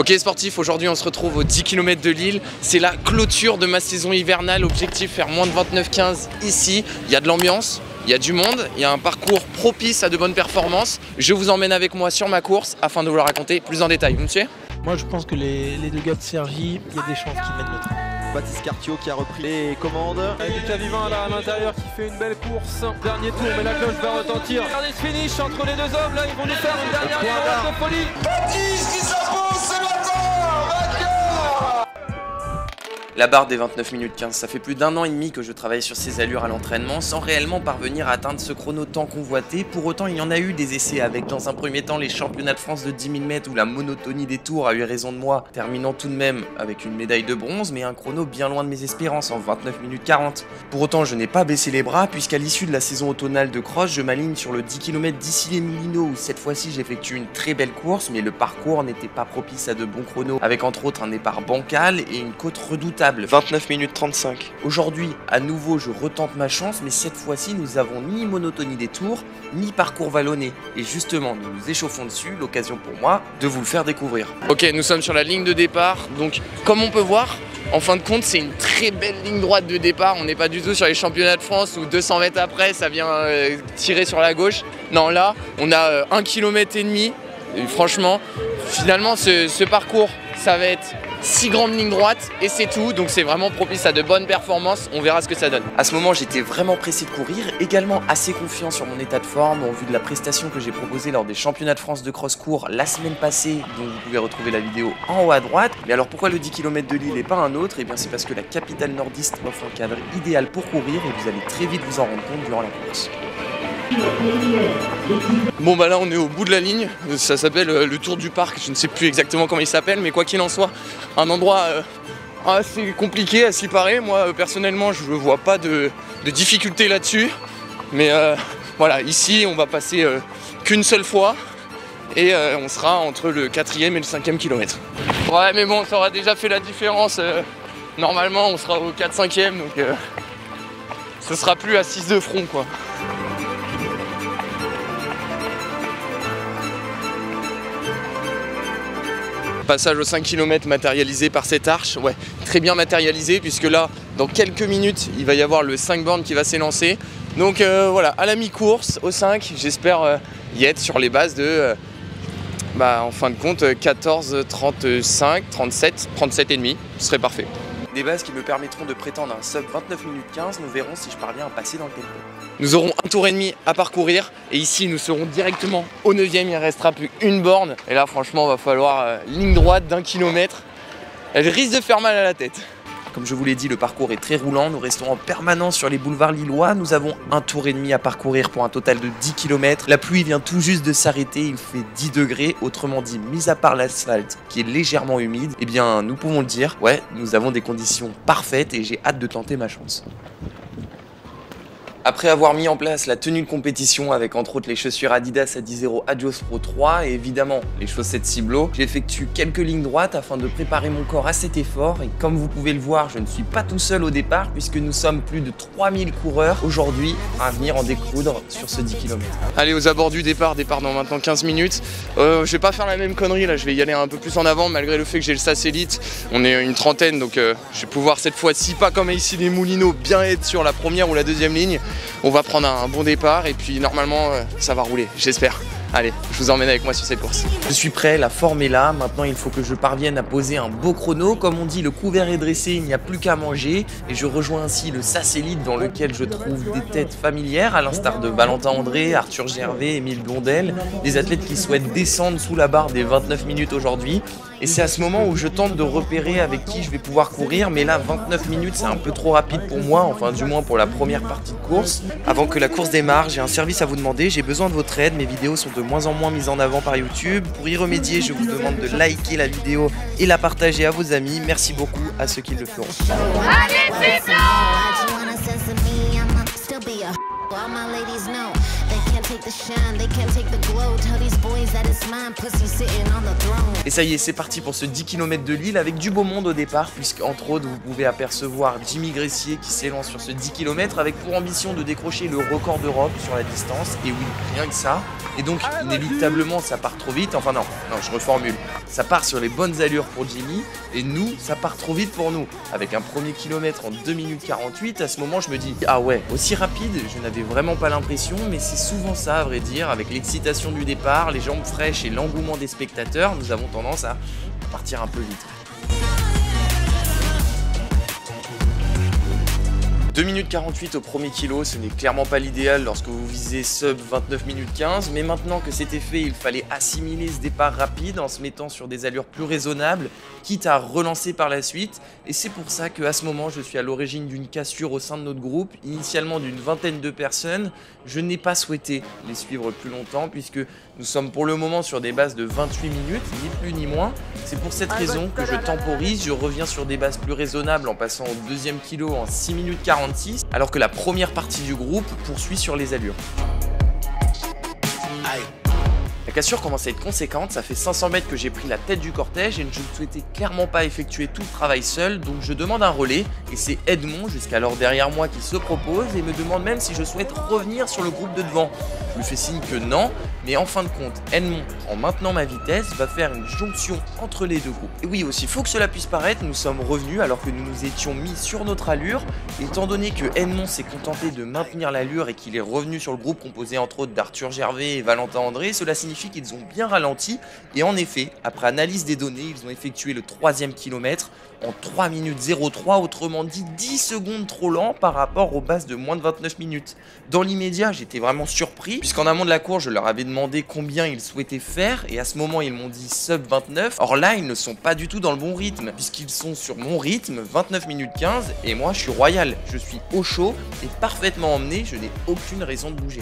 Ok sportif, aujourd'hui on se retrouve aux 10 km de Lille. C'est la clôture de ma saison hivernale. Objectif faire moins de 29,15 ici. Il y a de l'ambiance, il y a du monde, il y a un parcours propice à de bonnes performances. Je vous emmène avec moi sur ma course afin de vous la raconter plus en détail. Vous me suivez? Moi je pense que les deux gars de Cergy, il y a des chances qu'ils mènent le train. Baptiste Cartiot qui a repris les commandes. Lucas Vivant là à l'intérieur qui fait une belle course. Dernier tour, mais la cloche va retentir. Dernier finish entre les deux hommes, là ils vont nous faire une dernière ligne de folie. Baptiste qui s'impose ce matin, vainqueur. La barre des 29 minutes 15, ça fait plus d'1 an et demi que je travaille sur ces allures à l'entraînement sans réellement parvenir à atteindre ce chrono tant convoité. Pour autant, il y en a eu des essais avec dans un premier temps les championnats de France de 10 000 mètres où la monotonie des tours a eu raison de moi, terminant tout de même avec une médaille de bronze mais un chrono bien loin de mes espérances en 29 minutes 40. Pour autant, je n'ai pas baissé les bras puisqu'à l'issue de la saison automnale de cross, je m'aligne sur le 10 km d'Issy-les-Moulineaux où cette fois-ci j'effectue une très belle course mais le parcours n'était pas propice à de bons chronos avec entre autres un départ bancal et une côte redoutable. 29 minutes 35. Aujourd'hui, à nouveau, je retente ma chance, mais cette fois-ci, nous avons ni monotonie des tours, ni parcours vallonné. Et justement, nous nous échauffons dessus, l'occasion pour moi de vous le faire découvrir. Ok, nous sommes sur la ligne de départ, donc comme on peut voir, en fin de compte, c'est une très belle ligne droite de départ. On n'est pas du tout sur les championnats de France où 200 mètres après, ça vient tirer sur la gauche. Non, là, on a 1,5 km. Et franchement, finalement, ce parcours, ça va être 6 grandes lignes droites et c'est tout, donc c'est vraiment propice à de bonnes performances, on verra ce que ça donne. À ce moment j'étais vraiment pressé de courir, également assez confiant sur mon état de forme en vue de la prestation que j'ai proposée lors des championnats de France de cross court la semaine passée, dont vous pouvez retrouver la vidéo en haut à droite. Mais alors pourquoi le 10 km de Lille et pas un autre? Et bien c'est parce que la capitale nordiste offre un cadre idéal pour courir et vous allez très vite vous en rendre compte durant la course. Bon bah là on est au bout de la ligne, ça s'appelle le Tour du Parc, je ne sais plus exactement comment il s'appelle, mais quoi qu'il en soit, un endroit assez compliqué à s'y parer. Moi personnellement je ne vois pas de difficulté là-dessus, mais voilà, ici on va passer qu'une seule fois et on sera entre le 4e et le 5e kilomètre. Ouais mais bon, ça aura déjà fait la différence, normalement on sera au 4-5e, donc ce sera plus à 6 de front quoi. Passage aux 5 km matérialisé par cette arche, ouais, très bien matérialisé puisque là, dans quelques minutes, il va y avoir le 5 bornes qui va s'élancer. Donc voilà, à la mi-course, au 5, j'espère y être sur les bases de, en fin de compte, 14, 35, 37, 37 et demi, ce serait parfait. Des bases qui me permettront de prétendre un sub 29 minutes 15, nous verrons si je parviens à passer dans le tempo. Nous aurons un tour et demi à parcourir et ici nous serons directement au 9e, il ne restera plus une borne. Et là franchement il va falloir ligne droite d'1 km. Elle risque de faire mal à la tête. Comme je vous l'ai dit, le parcours est très roulant, nous restons en permanence sur les boulevards lillois. Nous avons un tour et demi à parcourir pour un total de 10 km. La pluie vient tout juste de s'arrêter, il fait 10 degrés, autrement dit, mis à part l'asphalte qui est légèrement humide, eh bien nous pouvons le dire, ouais, nous avons des conditions parfaites et j'ai hâte de tenter ma chance. Après avoir mis en place la tenue de compétition avec entre autres les chaussures Adidas Adizero Adios Pro 3 et évidemment les chaussettes Ciblo, j'effectue quelques lignes droites afin de préparer mon corps à cet effort et comme vous pouvez le voir, je ne suis pas tout seul au départ puisque nous sommes plus de 3000 coureurs aujourd'hui à venir en découdre sur ce 10 km. Allez, aux abords du départ dans maintenant 15 minutes. Je vais pas faire la même connerie là, je vais y aller un peu plus en avant malgré le fait que j'ai le SAS Elite. On est une trentaine donc je vais pouvoir cette fois-ci, pas comme ici les Moulineaux, bien être sur la première ou la deuxième ligne. On va prendre un bon départ et puis normalement ça va rouler, j'espère. Allez, je vous emmène avec moi sur cette course. Je suis prêt, la forme est là. Maintenant, il faut que je parvienne à poser un beau chrono. Comme on dit, le couvert est dressé, il n'y a plus qu'à manger. Et je rejoins ainsi le SAS Elite dans lequel je trouve des têtes familières, à l'instar de Valentin André, Arthur Gervais, Émile Blondel, des athlètes qui souhaitent descendre sous la barre des 29 minutes aujourd'hui. Et c'est à ce moment où je tente de repérer avec qui je vais pouvoir courir. Mais là, 29 minutes, c'est un peu trop rapide pour moi, enfin du moins pour la première partie de course. Avant que la course démarre, j'ai un service à vous demander. J'ai besoin de votre aide. Mes vidéos sont de moins en moins mise en avant par YouTube. Pour y remédier, je vous demande de liker la vidéo et la partager à vos amis. Merci beaucoup à ceux qui le feront. Allez, Et ça y est, c'est parti pour ce 10 km de Lille avec du beau monde au départ, puisque entre autres vous pouvez apercevoir Jimmy Gressier qui s'élance sur ce 10 km avec pour ambition de décrocher le record d'Europe sur la distance, et oui, rien que ça. Et donc inéluctablement ça part trop vite, enfin non, je reformule, ça part sur les bonnes allures pour Jimmy, et nous, ça part trop vite pour nous. Avec un premier kilomètre en 2 minutes 48, à ce moment je me dis, ah ouais, aussi rapide, je n'avais vraiment pas l'impression, mais c'est souvent ça à vrai dire, avec l'excitation du départ, les jambes fraîches et l'engouement des spectateurs, nous avons tendance à partir un peu vite. 2 minutes 48 au premier kilo, ce n'est clairement pas l'idéal lorsque vous visez sub 29 minutes 15, mais maintenant que c'était fait, il fallait assimiler ce départ rapide en se mettant sur des allures plus raisonnables, quitte à relancer par la suite, et c'est pour ça qu'à ce moment, je suis à l'origine d'une cassure au sein de notre groupe, initialement d'une vingtaine de personnes. Je n'ai pas souhaité les suivre plus longtemps, puisque nous sommes pour le moment sur des bases de 28 minutes, ni plus ni moins. C'est pour cette raison que je temporise, je reviens sur des bases plus raisonnables en passant au deuxième kilo en 6 minutes 46, alors que la première partie du groupe poursuit sur les allures. La cassure commence à être conséquente, ça fait 500 mètres que j'ai pris la tête du cortège et je ne souhaitais clairement pas effectuer tout le travail seul, donc je demande un relais et c'est Edmond, jusqu'alors derrière moi, qui se propose et me demande même si je souhaite revenir sur le groupe de devant. Je lui fais signe que non, mais en fin de compte, Edmond, en maintenant ma vitesse, va faire une jonction entre les deux groupes. Et oui, aussi faux que cela puisse paraître, nous sommes revenus alors que nous nous étions mis sur notre allure, et étant donné que Edmond s'est contenté de maintenir l'allure et qu'il est revenu sur le groupe composé entre autres d'Arthur Gervais et Valentin André, cela signifie qu'ils ont bien ralenti, et en effet, après analyse des données, ils ont effectué le 3e kilomètre en 3 minutes 03, autrement dit 10 secondes trop lent par rapport aux bases de moins de 29 minutes. Dans l'immédiat, j'étais vraiment surpris, puisqu'en amont de la course, je leur avais demandé combien ils souhaitaient faire, et à ce moment, ils m'ont dit sub 29. Or là, ils ne sont pas du tout dans le bon rythme, puisqu'ils sont sur mon rythme, 29 minutes 15, et moi, je suis royal. Je suis au chaud et parfaitement emmené, je n'ai aucune raison de bouger.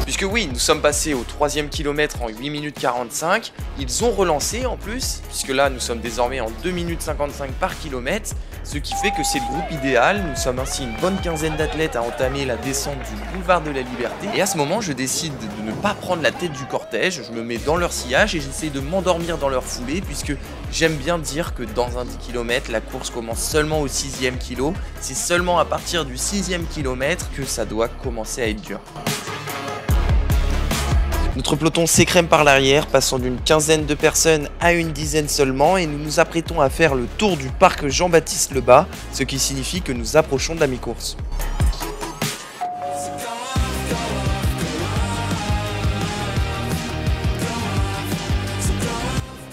Puisque oui, nous sommes passés au 3e kilomètre en 8 minutes 45, ils ont relancé en plus, puisque là nous sommes désormais en 2 minutes 55 par kilomètre, ce qui fait que c'est le groupe idéal. Nous sommes ainsi une bonne quinzaine d'athlètes à entamer la descente du boulevard de la Liberté, et à ce moment je décide de ne pas prendre la tête du cortège, je me mets dans leur sillage et j'essaie de m'endormir dans leur foulée, puisque j'aime bien dire que dans un 10 km, la course commence seulement au 6e kilo, c'est seulement à partir du 6e kilomètre que ça doit commencer à être dur. Notre peloton s'écrème par l'arrière, passant d'une quinzaine de personnes à une dizaine seulement, et nous nous apprêtons à faire le tour du parc Jean-Baptiste Lebas, ce qui signifie que nous approchons de la mi-course.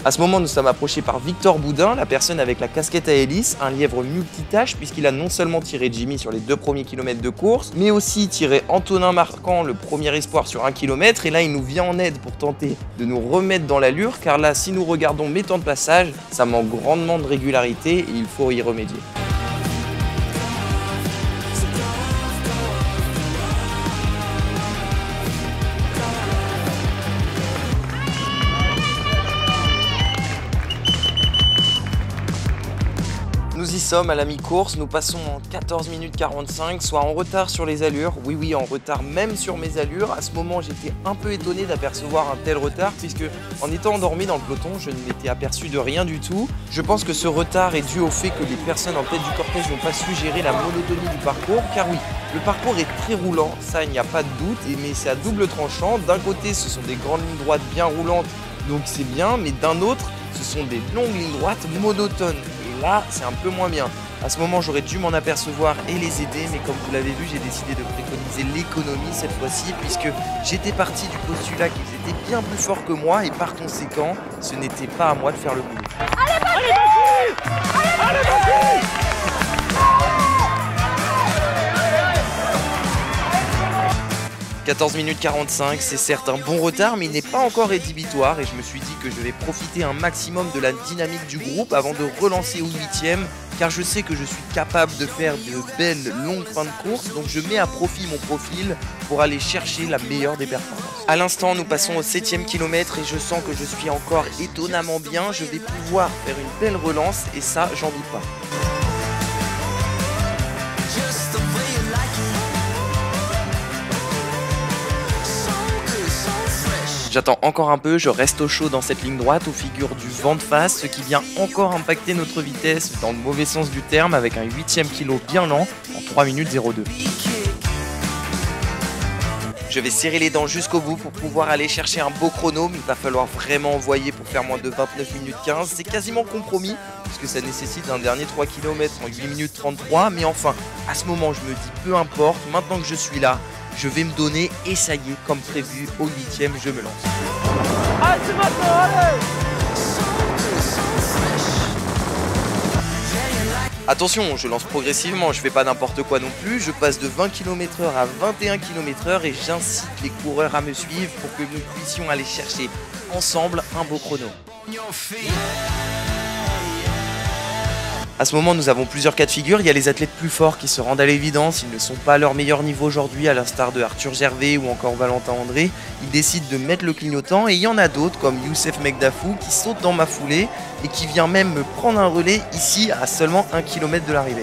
À ce moment, nous sommes approchés par Victor Boudin, la personne avec la casquette à hélice, un lièvre multitâche puisqu'il a non seulement tiré Jimmy sur les 2 premiers kilomètres de course, mais aussi tiré Antonin Marquand, le premier espoir sur 1 km, et là il nous vient en aide pour tenter de nous remettre dans l'allure, car là si nous regardons mes temps de passage, ça manque grandement de régularité et il faut y remédier. Nous y sommes à la mi-course, nous passons en 14 minutes 45, soit en retard sur les allures. Oui, en retard même sur mes allures. À ce moment, j'étais un peu étonné d'apercevoir un tel retard, puisque en étant endormi dans le peloton, je ne m'étais aperçu de rien du tout. Je pense que ce retard est dû au fait que les personnes en tête du cortège n'ont pas su gérer la monotonie du parcours, car oui, le parcours est très roulant, ça il n'y a pas de doute, mais c'est à double tranchant. D'un côté, ce sont des grandes lignes droites bien roulantes, donc c'est bien, mais d'un autre, ce sont des longues lignes droites monotones. Là, c'est un peu moins bien. À ce moment, j'aurais dû m'en apercevoir et les aider, mais comme vous l'avez vu, j'ai décidé de préconiser l'économie cette fois-ci, puisque j'étais parti du postulat qu'ils étaient bien plus forts que moi, et par conséquent, ce n'était pas à moi de faire le boulot. Allez, Baki ! Allez, Baki ! 14 minutes 45, c'est certes un bon retard, mais il n'est pas encore rédhibitoire, et je me suis dit que je vais profiter un maximum de la dynamique du groupe avant de relancer au 8e, car je sais que je suis capable de faire de belles longues fins de course, donc je mets à profit mon profil pour aller chercher la meilleure des performances. À l'instant, nous passons au 7e kilomètre et je sens que je suis encore étonnamment bien, je vais pouvoir faire une belle relance, et ça, j'en doute pas. J'attends encore un peu, je reste au chaud dans cette ligne droite aux figures du vent de face, ce qui vient encore impacter notre vitesse dans le mauvais sens du terme avec un 8e kilo bien lent en 3 minutes 02. Je vais serrer les dents jusqu'au bout pour pouvoir aller chercher un beau chrono, mais il va falloir vraiment envoyer pour faire moins de 29 minutes 15. C'est quasiment compromis, puisque ça nécessite un dernier 3 km en 8 minutes 33. Mais enfin, à ce moment, je me dis, peu importe, maintenant que je suis là, je vais me donner, et ça y est, comme prévu, au 8e, je me lance. Ah, c'est maintenant, allez! Attention, je lance progressivement, je fais pas n'importe quoi non plus, je passe de 20 km/h à 21 km/h et j'incite les coureurs à me suivre pour que nous puissions aller chercher ensemble un beau chrono. À ce moment, nous avons plusieurs cas de figure. Il y a les athlètes plus forts qui se rendent à l'évidence. Ils ne sont pas à leur meilleur niveau aujourd'hui, à l'instar de Arthur Gervais ou encore Valentin André. Ils décident de mettre le clignotant et il y en a d'autres comme Youssef Megdafou qui saute dans ma foulée et qui vient même me prendre un relais ici à seulement 1 km de l'arrivée.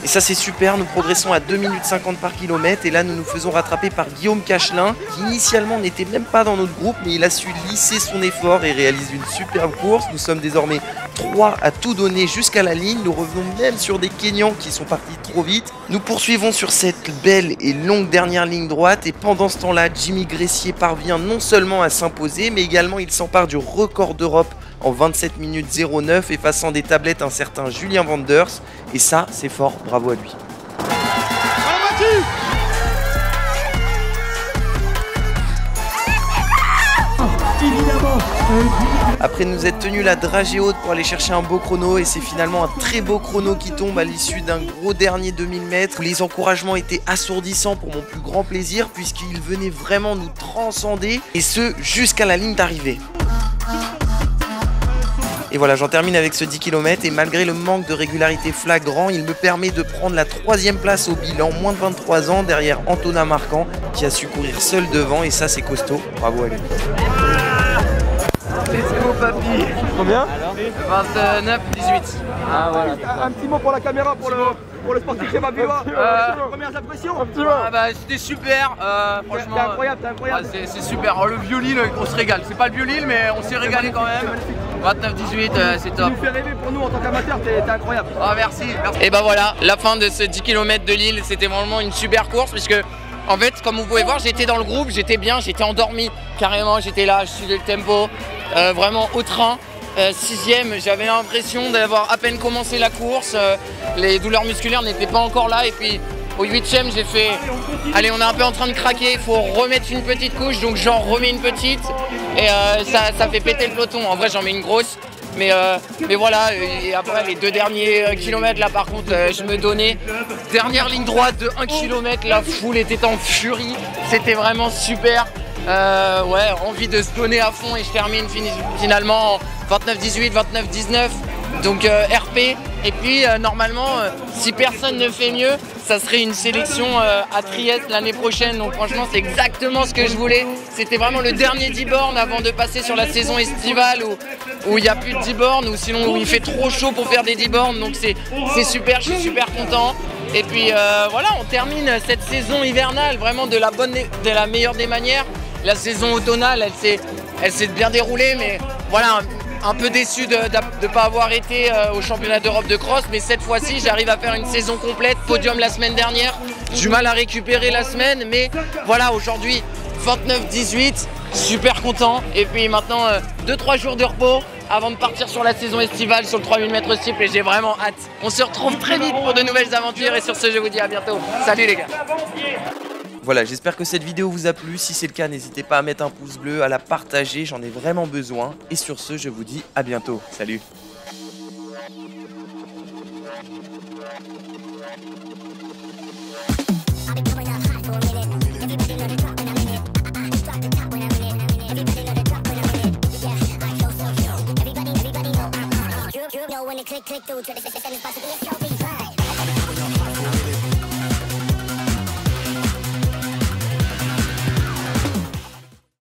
Et ça c'est super, nous progressons à 2 minutes 50 par kilomètre et là nous nous faisons rattraper par Guillaume Cachelin qui initialement n'était même pas dans notre groupe mais il a su lisser son effort et réalise une superbe course. Nous sommes désormais 3 à tout donner jusqu'à la ligne, nous revenons même sur des Kenyans qui sont partis trop vite. Nous poursuivons sur cette belle et longue dernière ligne droite et pendant ce temps-là, Jimmy Gressier parvient non seulement à s'imposer mais également il s'empare du record d'Europe en 27 minutes 09, effaçant des tablettes un certain Julien Vanders. Et ça, c'est fort, bravo à lui. Après nous être tenus la dragée haute pour aller chercher un beau chrono et c'est finalement un très beau chrono qui tombe à l'issue d'un gros dernier 2000 mètres. Les encouragements étaient assourdissants pour mon plus grand plaisir puisqu'ils venaient vraiment nous transcender et ce jusqu'à la ligne d'arrivée. Et voilà, j'en termine avec ce 10 km et malgré le manque de régularité flagrant, il me permet de prendre la 3e place au bilan, moins de 23 ans, derrière Antonin Marquand qui a su courir seul devant et ça c'est costaud, bravo à lui. Let's go papy. Combien? 29-18. Ah voilà. Un petit mot pour la caméra, pour le sportif Kebab Viva. Premières impressions. Ah bah c'était super, franchement. T'es incroyable, t'es incroyable. Ah, c'est super. Alors, le violil, on se régale. C'est pas le violil, mais on s'est régalé quand même. 29-18, c'est top. Tu nous fais rêver pour nous en tant qu'amateur, t'es incroyable. Ah merci. Et bah voilà, la fin de ce 10 km de Lille, c'était vraiment une super course puisque en fait, comme vous pouvez voir, j'étais dans le groupe, j'étais bien, j'étais endormi carrément, j'étais là, je suivais le tempo, vraiment au train. 6e, j'avais l'impression d'avoir à peine commencé la course, les douleurs musculaires n'étaient pas encore là et puis au 8e j'ai fait, allez on est un peu en train de craquer, il faut remettre une petite couche donc j'en remets une petite et ça fait péter le peloton, en vrai j'en mets une grosse. Mais voilà, et après les 2 derniers kilomètres là par contre je me donnais. Dernière ligne droite de 1 km, la foule était en furie, c'était vraiment super. Ouais, envie de se donner à fond et je termine finalement en 29-18, 29-19. Donc RP et puis normalement si personne ne fait mieux ça serait une sélection à Trieste l'année prochaine, donc franchement c'est exactement ce que je voulais. C'était vraiment le dernier 10 bornes avant de passer sur la saison estivale où il n'y a plus de 10 bornes ou sinon où il fait trop chaud pour faire des 10 bornes, donc c'est super, je suis super content. Et puis voilà, on termine cette saison hivernale vraiment de la meilleure des manières. La saison automnale elle s'est bien déroulée mais voilà, un peu déçu de ne pas avoir été au championnat d'Europe de cross, mais cette fois-ci j'arrive à faire une saison complète, podium la semaine dernière, du mal à récupérer la semaine, mais voilà aujourd'hui 29-18, super content, et puis maintenant 2-3 jours de repos avant de partir sur la saison estivale sur le 3000 mètres steeple et j'ai vraiment hâte. On se retrouve très vite pour de nouvelles aventures et sur ce je vous dis à bientôt. Salut les gars. Voilà, j'espère que cette vidéo vous a plu. Si c'est le cas, n'hésitez pas à mettre un pouce bleu, à la partager, j'en ai vraiment besoin. Et sur ce, je vous dis à bientôt. Salut! Click through to the system is possible.